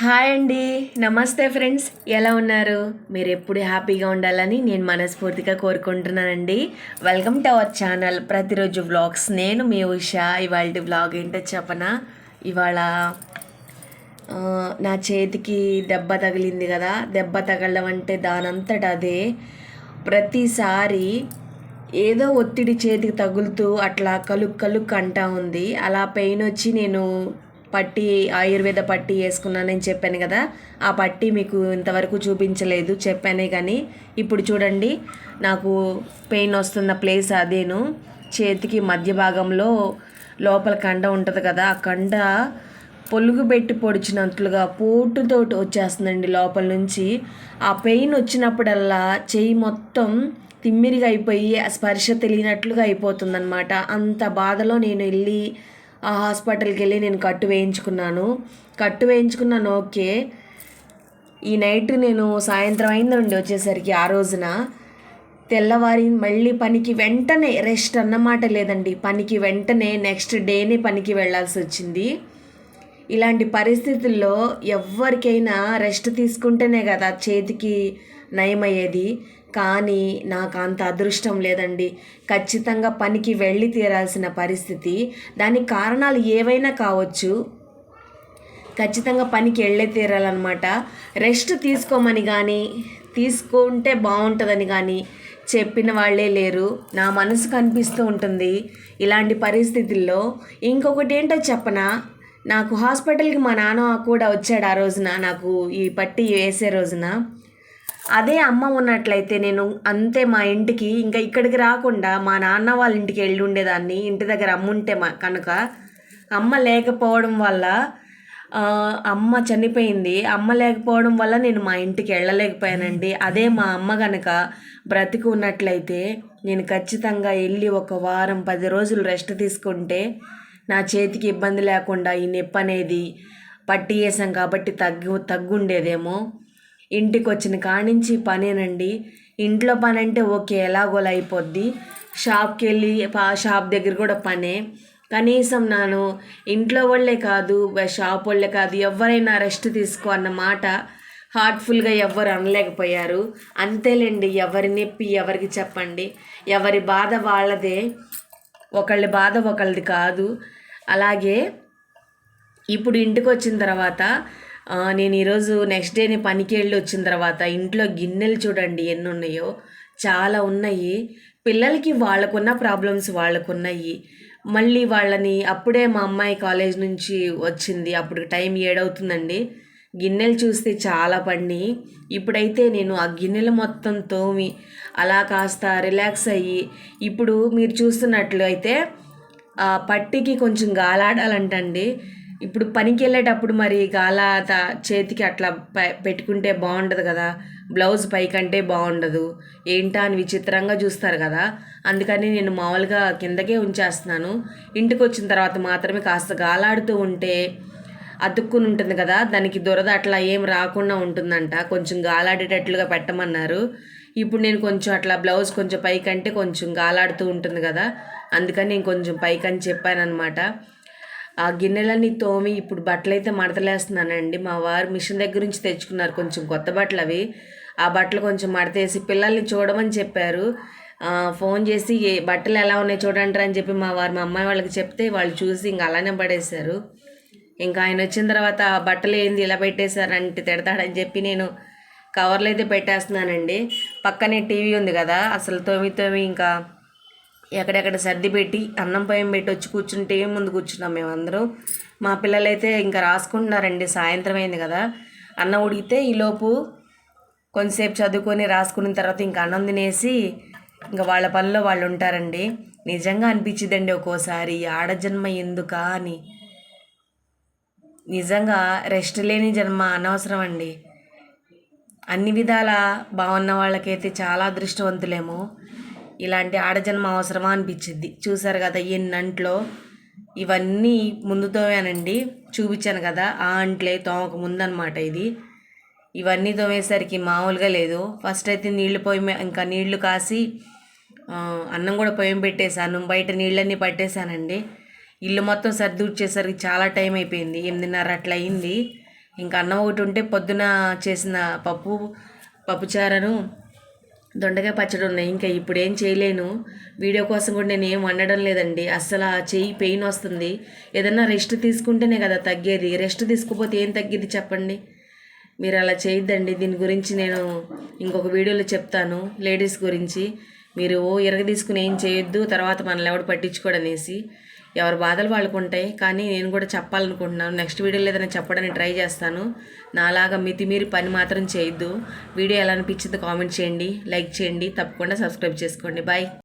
Hi అండి. నమస్తే friends. ఎలా ఉన్నారు? మీరు ఎప్పుడు హ్యాపీగా ఉండాలని నేను మనస్ఫూర్తిగా కోరుకుంటున్నానండి. వెల్కమ్ టు అవర్ ఛానల్ ప్రతిరోజు వ్లాగ్స్. నేను మీ ఉషా. ఇవాళ వ్లాగ్ ఏంటో చెప్పనా? ఇవాళ నా చేతికి దెబ్బ తగిలింది కదా. దెబ్బ తగలడం అంటే దానంతట అదే ప్రతిసారి ఏదో ఒత్తిడి చేతికి తగులుతూ అట్లా కలుక్ కలుక్ అంటా ఉంది. అలా పెయిన్ వచ్చి నేను పట్టి ఆయుర్వేద పట్టి వేసుకున్నానని చెప్పాను కదా. ఆ పట్టి మీకు ఇంతవరకు చూపించలేదు, చెప్పానే కానీ ఇప్పుడు చూడండి. నాకు పెయిన్ వస్తున్న ప్లేస్ అదేను. చేతికి మధ్య భాగంలో లోపల కండ ఉంటుంది కదా, ఆ కండ పొలుగు పెట్టి పొడిచినట్లుగా పోటుతోటి వచ్చేస్తుందండి లోపల నుంచి. ఆ పెయిన్ వచ్చినప్పుడల్లా చెయ్యి మొత్తం తిమ్మిరిగా అయిపోయి ఆ స్పర్శ తెలియనట్లుగా అయిపోతుందన్నమాట. అంత బాధలో నేను వెళ్ళి ఆ హాస్పిటల్కి వెళ్ళి నేను కట్టు వేయించుకున్నాను. కట్టు వేయించుకున్నాను, ఓకే. ఈ నైట్ నేను సాయంత్రం అయిందండి వచ్చేసరికి. ఆ రోజున తెల్లవారి మళ్ళీ పనికి వెంటనే రెస్ట్ అన్నమాట లేదండి. పనికి వెంటనే నెక్స్ట్ డేనే పనికి వెళ్ళాల్సి వచ్చింది. ఇలాంటి పరిస్థితుల్లో ఎవరికైనా రెస్ట్ తీసుకుంటేనే కదా చేతికి నయమయ్యేది. కానీ నాకు అంత అదృష్టం లేదండి. ఖచ్చితంగా పనికి వెళ్ళి తీరాల్సిన పరిస్థితి. దానికి కారణాలు ఏవైనా కావచ్చు, ఖచ్చితంగా పనికి వెళ్ళే తీరాలన్నమాట. రెస్ట్ తీసుకోమని కానీ తీసుకుంటే బాగుంటుందని కానీ చెప్పిన వాళ్ళే లేరు. నా మనసుకు అనిపిస్తూ ఉంటుంది ఇలాంటి పరిస్థితుల్లో. ఇంకొకటి ఏంటో చెప్పనా, నాకు హాస్పిటల్కి మా నాన్న కూడా వచ్చాడు ఆ రోజున, నాకు ఈ పట్టి వేసే రోజున. అదే అమ్మ ఉన్నట్లయితే నేను అంతే మా ఇంటికి ఇంకా ఇక్కడికి రాకుండా మా నాన్న వాళ్ళ ఇంటికి వెళ్ళి ఉండేదాన్ని. ఇంటి దగ్గర అమ్మ ఉంటే కనుక. అమ్మ లేకపోవడం వల్ల అమ్మ చనిపోయింది. అమ్మ లేకపోవడం వల్ల నేను మా ఇంటికి వెళ్ళలేకపోయానండి. అదే మా అమ్మ కనుక బ్రతికి ఉన్నట్లయితే నేను ఖచ్చితంగా వెళ్ళి ఒక వారం 10 రోజులు రెస్ట్ తీసుకుంటే నా చేతికి ఇబ్బంది లేకుండా ఈ నొప్పి అనేది పట్టి వేసాం కాబట్టి తగ్గుండేదేమో. ఇంటికి వచ్చిన కానించి పనేనండి. ఇంట్లో పని అంటే ఓకే, ఎలాగోలా అయిపోద్ది. షాప్కి వెళ్ళి షాప్ దగ్గర కూడా పనే. కనీసం నేను ఇంట్లో వాళ్ళే కాదు, షాప్ వాళ్ళే కాదు, ఎవరైనా రెస్ట్ తీసుకో అన్న మాట హార్ట్ఫుల్గా ఎవ్వరు అనలేకపోయారు. అంతేలేండి, ఎవరి నొప్పి ఎవరికి చెప్పండి. ఎవరి బాధ వాళ్ళదే, ఒకళ్ళ బాధ ఒకళ్ళది కాదు. అలాగే ఇప్పుడు ఇంటికి వచ్చిన తర్వాత నేను ఈరోజు నెక్స్ట్ డేని పనికి వెళ్ళి వచ్చిన తర్వాత ఇంట్లో గిన్నెలు చూడండి ఎన్ని ఉన్నాయో. చాలా ఉన్నాయి. పిల్లలకి వాళ్ళకున్న ప్రాబ్లమ్స్ వాళ్ళకున్నాయి. మళ్ళీ వాళ్ళని అప్పుడే మా అమ్మాయి కాలేజ్ నుంచి వచ్చింది. అప్పుడు టైం 7 అవుతుందండి. గిన్నెలు చూస్తే చాలా పడినాయి. ఇప్పుడైతే నేను ఆ గిన్నెలు మొత్తం తోమి అలా కాస్త రిలాక్స్ అయ్యి, ఇప్పుడు మీరు చూస్తున్నట్లు అయితే పట్టికి కొంచెం గాలాడాలంటండి. ఇప్పుడు పనికి వెళ్ళేటప్పుడు మరి చేతికి అట్లా పెట్టుకుంటే బాగుండదు కదా, బ్లౌజ్ పైకంటే బాగుండదు. ఏంటా అని విచిత్రంగా చూస్తారు కదా. అందుకని నేను మామూలుగా కిందకే ఉంచేస్తున్నాను. ఇంటికి వచ్చిన తర్వాత మాత్రమే కాస్త గాలాడుతూ ఉంటే అతుక్కుని ఉంటుంది కదా, దానికి దురద అట్లా ఏం రాకుండా ఉంటుందంట. కొంచెం గాలాడేటట్లుగా పెట్టమన్నారు. ఇప్పుడు నేను కొంచెం అట్లా బ్లౌజ్ కొంచెం పైకంటే కొంచెం గాలాడుతూ ఉంటుంది కదా, అందుకని నేను కొంచెం పైకని చెప్పానమాట. ఆ గిన్నెలన్నీ తోమి ఇప్పుడు బట్టలు అయితే మడతలేస్తున్నానండి. మా వారు మిషన్ దగ్గర నుంచి తెచ్చుకున్నారు కొంచెం కొత్త బట్టలు అవి. ఆ బట్టలు కొంచెం మడతేసి పిల్లల్ని చూడమని చెప్పారు. ఫోన్ చేసి బట్టలు ఎలా ఉన్నాయి చూడండి అని చెప్పి మా అమ్మాయి వాళ్ళకి చెప్తే వాళ్ళు చూసి ఇంకా అలానే పడేశారు. ఇంకా ఆయన వచ్చిన తర్వాత బట్టలు ఏంది ఇలా పెట్టేశారంటే తిడతాడని చెప్పి నేను కవర్లు అయితే పెట్టేస్తున్నానండి. పక్కనే టీవీ ఉంది కదా, అసలు తోమి ఇంకా ఎక్కడెక్కడ సర్ది పెట్టి అన్నం పొయ్యం పెట్టి వచ్చి కూర్చుని టీవీ ముందు కూర్చున్నాం మేమందరం. మా పిల్లలైతే ఇంకా రాసుకుంటున్నారండి. సాయంత్రం అయింది కదా, అన్నం ఉడికితే ఈలోపు కొంతసేపు చదువుకొని రాసుకున్న తర్వాత ఇంకా అన్నం తినేసి ఇంకా వాళ్ళ పనిలో వాళ్ళు ఉంటారండి. నిజంగా అనిపించిందండి ఒక్కోసారి ఆడజన్మ ఎందుకా అని. నిజంగా రెస్ట్ లేని జన్మ అనవసరం అండి. అన్ని విధాల బాగున్న వాళ్ళకైతే చాలా అదృష్టవంతులేమో. ఇలాంటి ఆడజన్మ అవసరమా అనిపించింది. చూసారు కదా ఎన్నంట్లో ఇవన్నీ ముందు తోమేనండి, చూపించాను కదా. ఆ అంట్లే తోమక ముందనమాట ఇది. ఇవన్నీ తోమేసరికి మామూలుగా లేదు. ఫస్ట్ అయితే ఇంకా నీళ్లు కాసి అన్నం కూడా పొయ్యం పెట్టేశాను. బయట నీళ్ళన్నీ పట్టేశానండి. ఇల్లు మొత్తం సర్ది వచ్చేసరికి చాలా టైం అయిపోయింది. 8:30 అట్లా అయింది. ఇంకా అన్నం ఒకటి ఉంటే పొద్దున చేసిన పప్పుచారను దొండకాయ పచ్చడి ఉన్నాయి. ఇంకా ఇప్పుడు ఏం చేయలేను. వీడియో కోసం కూడా నేను ఏం వండడం లేదండి. అస్సలు ఆ చెయ్యి పెయిన్ వస్తుంది. ఏదన్నా రెస్ట్ తీసుకుంటేనే కదా తగ్గేది. రెస్ట్ తీసుకోకపోతే ఏం తగ్గిద్ది చెప్పండి. మీరు అలా చేయొద్దండి. దీని గురించి నేను ఇంకొక వీడియోలో చెప్తాను, లేడీస్ గురించి. మీరు తీసుకుని ఏం చేయొద్దు, తర్వాత మనల్ని ఎవడు పట్టించుకోడనేసి. ఎవరి బాధలు వాళ్ళకు ఉంటాయి. కానీ నేను కూడా చెప్పాలనుకుంటున్నాను. నెక్స్ట్ వీడియోలో ఏదైనా చెప్పడానికి ట్రై చేస్తాను. నాలాగా మితిమీరి పని మాత్రం చేయొద్దు. వీడియో ఎలా అనిపించిందో కామెంట్ చేయండి, లైక్ చేయండి, తప్పకుండా సబ్స్క్రైబ్ చేసుకోండి. బాయ్.